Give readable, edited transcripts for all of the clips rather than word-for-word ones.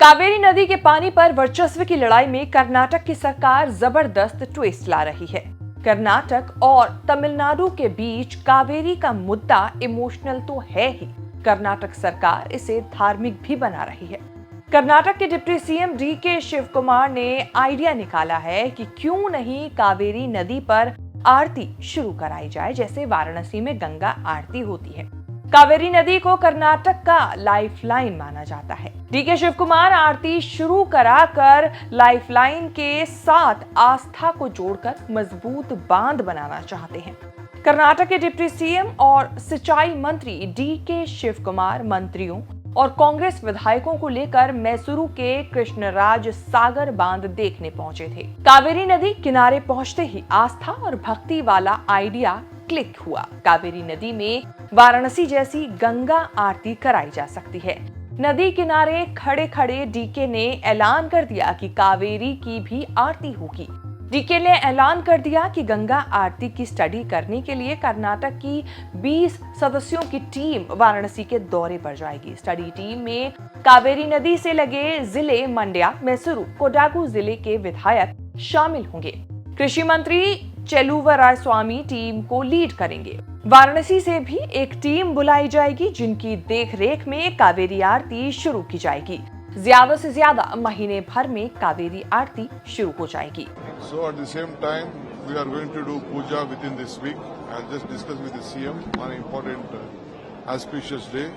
कावेरी नदी के पानी पर वर्चस्व की लड़ाई में कर्नाटक की सरकार जबरदस्त ट्विस्ट ला रही है। कर्नाटक और तमिलनाडु के बीच कावेरी का मुद्दा इमोशनल तो है ही, कर्नाटक सरकार इसे धार्मिक भी बना रही है। कर्नाटक के deputy CM D K Shivakumar ने आइडिया निकाला है कि क्यों नहीं कावेरी नदी पर आरती शुरू कराई जाए, जैसे वाराणसी में गंगा आरती होती है। कावेरी नदी को कर्नाटक का लाइफलाइन माना जाता है। डीके शिव कुमार आरती शुरू कराकर लाइफलाइन के साथ आस्था को जोड़कर मजबूत बांध बनाना चाहते हैं। कर्नाटक के डिप्टी सीएम और सिंचाई मंत्री डीके शिव कुमार मंत्रियों और कांग्रेस विधायकों को लेकर मैसूरू के कृष्णराज सागर बांध देखने पहुंचे थे। कावेरी नदी किनारे पहुंचते ही आस्था और भक्ति वाला आइडिया क्लिक हुआ। कावेरी नदी में वाराणसी जैसी गंगा आरती कराई जा सकती है। नदी किनारे खड़े खड़े डीके ने ऐलान कर दिया कि कावेरी की भी आरती होगी। डीके ने ऐलान कर दिया कि गंगा आरती की स्टडी करने के लिए कर्नाटक की 20 सदस्यों की टीम वाराणसी के दौरे पर जाएगी। स्टडी टीम में कावेरी नदी से लगे जिले मंड्या, मैसूरू, कोडागु जिले के विधायक शामिल होंगे। कृषि मंत्री चेलुवरायस्वामी टीम को लीड करेंगे। वाराणसी से भी एक टीम बुलाई जाएगी जिनकी देखरेख में कावेरी आरती शुरू की जाएगी। ज्यादा से ज्यादा महीने भर में कावेरी आरती शुरू हो जाएगी। So at the same time, we are going to do puja within this week. I'll just discuss with the CM on an important auspicious day.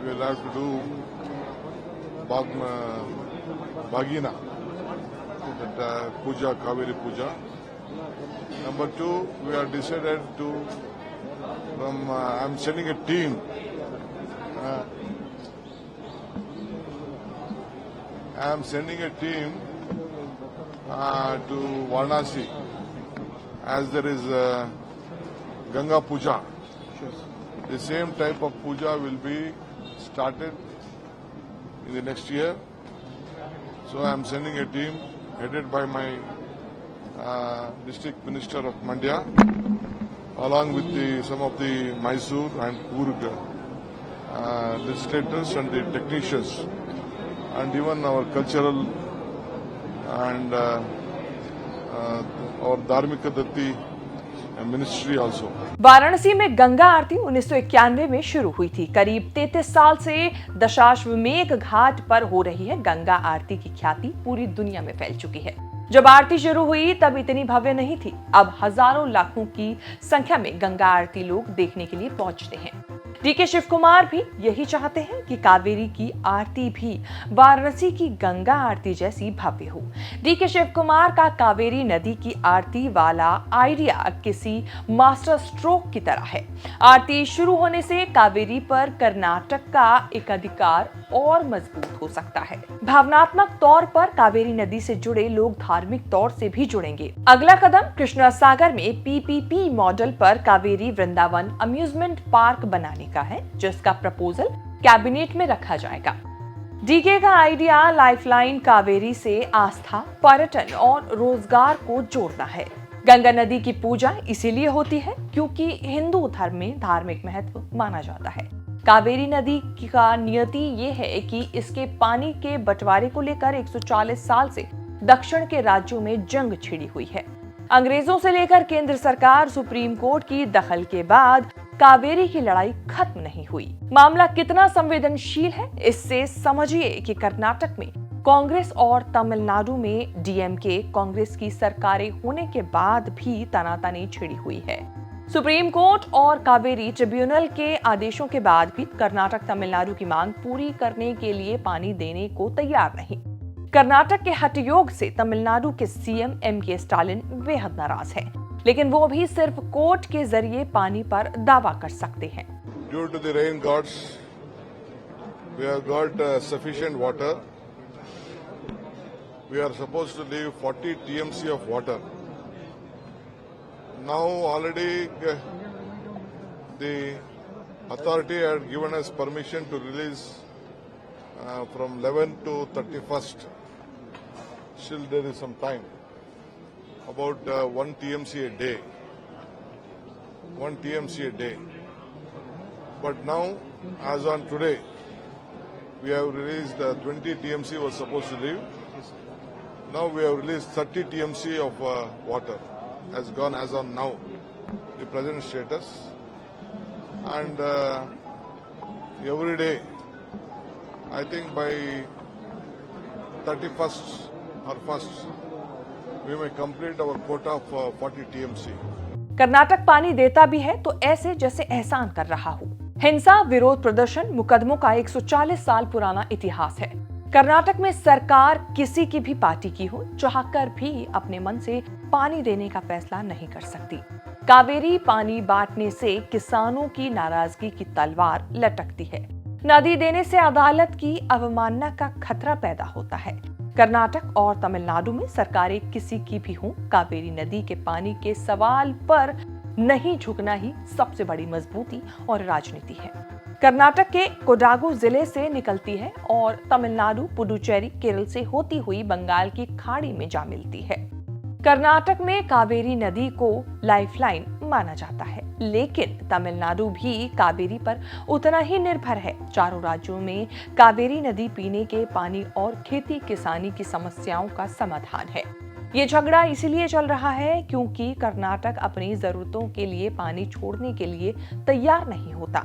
We will have to do Bhagina, that puja, Kaveri puja. Number two, we are decided to, I'm sending a team. I'm sending a team to Varanasi, as there is Ganga Puja. The same type of puja will be started in the next year. So I am sending a team headed by my district minister of Mandya, along with some of the Mysore and Kurg legislators and the technicians, and even our cultural and our Dharmika Datti ministry also. Varanasi में गंगा आरती 1991 में शुरू हुई थी। करीब 33 साल से दशाश्वमेध घाट पर हो रही है गंगा आरती की ख्याति पूरी दुनिया में फैल चुकी है। जब आरती शुरू हुई तब इतनी भव्य नहीं थी। अब हजारों लाखों की संख्या में गंगा आरती लोग देखने के लिए पहुंचते हैं। डीके शिव कुमार भी यही चाहते हैं कि कावेरी की आरती भी वाराणसी की गंगा आरती जैसी भव्य हो। डीके शिव कुमार का कावेरी नदी की आरती वाला आइडिया किसी मास्टर स्ट्रोक की तरह है। आरती शुरू होने से कावेरी पर कर्नाटक का एकाधिकार और मजबूत हो सकता है। भावनात्मक तौर पर कावेरी नदी से जुड़े लोग धार्मिक तौर से भी जुड़ेंगे। अगला कदम कृष्णा सागर में पीपीपी मॉडल पर कावेरी वृंदावन अम्यूजमेंट पार्क बनाने का है, जिसका प्रपोजल कैबिनेट में रखा जाएगा। डीके का आइडिया लाइफलाइन कावेरी से आस्था, पर्यटन और रोजगार को जोड़ना है। गंगा नदी की पूजा इसीलिए होती है क्योंकि हिंदू धर्म में धार्मिक महत्व माना जाता है। कावेरी नदी का नियति ये है कि इसके पानी के बंटवारे को लेकर 140 साल से दक्षिण के राज्यों में जंग छिड़ी हुई है। अंग्रेजों से लेकर केंद्र सरकार, सुप्रीम कोर्ट की दखल के बाद कावेरी की लड़ाई खत्म नहीं हुई। मामला कितना संवेदनशील है इससे समझिए कि कर्नाटक में कांग्रेस और तमिलनाडु में डीएमके कांग्रेस की सरकारें होने के बाद भी तनातनी छिड़ी हुई है। सुप्रीम कोर्ट और कावेरी ट्रिब्यूनल के आदेशों के बाद भी कर्नाटक तमिलनाडु की मांग पूरी करने के लिए पानी देने को तैयार नहीं। कर्नाटक के हठयोग से तमिलनाडु के सीएम एमके स्टालिन बेहद नाराज है, लेकिन वो भी सिर्फ कोर्ट के जरिए पानी पर दावा कर सकते हैं। Due to the rain gods, we have got sufficient water. We are supposed to leave 40 TMC of water. Now already the authority had given us permission to release from 11 to 31st. Still there is some time. About 1 TMC a day. 1 TMC a day. But now, as on today, we have released 20 TMC was supposed to leave. Now we have released 30 TMC of water has gone as on now, the present status. And every day, I think by 31st or 1st, we may complete our quota of 40 TMC. Karnataka पानी देता भी है तो ऐसे जैसे एहसान कर रहा हो। हिंसा, विरोध प्रदर्शन, मुकदमों का 140 साल पुराना इतिहास है। कर्नाटक में सरकार किसी की भी पार्टी की हो, चाहकर भी अपने मन से पानी देने का फैसला नहीं कर सकती। कावेरी पानी बांटने से किसानों की नाराजगी की तलवार लटकती है। नदी देने से अदालत की अवमानना का खतरा पैदा होता है। कर्नाटक और तमिलनाडु में सरकारें किसी की भी हों, कावेरी नदी के पानी के सवाल पर नहीं झुकना ही सबसे बड़ी मजबूती और राजनीति है। कर्नाटक के कोडागु जिले से निकलती है और तमिलनाडु, पुडुचेरी, केरल से होती हुई बंगाल की खाड़ी में जा मिलती है। कर्नाटक में कावेरी नदी को लाइफलाइन माना जाता है, लेकिन तमिलनाडु भी कावेरी पर उतना ही निर्भर है। चारों राज्यों में कावेरी नदी पीने के पानी और खेती किसानी की समस्याओं का समाधान है। ये झगड़ा इसीलिए चल रहा है क्योंकि कर्नाटक अपनी जरूरतों के लिए पानी छोड़ने के लिए तैयार नहीं होता।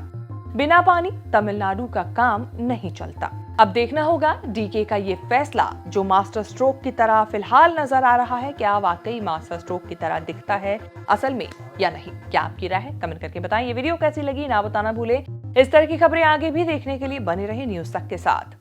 बिना पानी तमिलनाडु का काम नहीं चलता। अब देखना होगा डीके का ये फैसला जो मास्टर स्ट्रोक की तरह फिलहाल नजर आ रहा है, क्या वाकई मास्टर स्ट्रोक की तरह दिखता है असल में या नहीं। क्या आपकी राय है? कमेंट करके बताएं। ये वीडियो कैसी लगी ना बताना भूले। इस तरह की खबरें आगे भी देखने के लिए बने रहे न्यूज़ तक के साथ।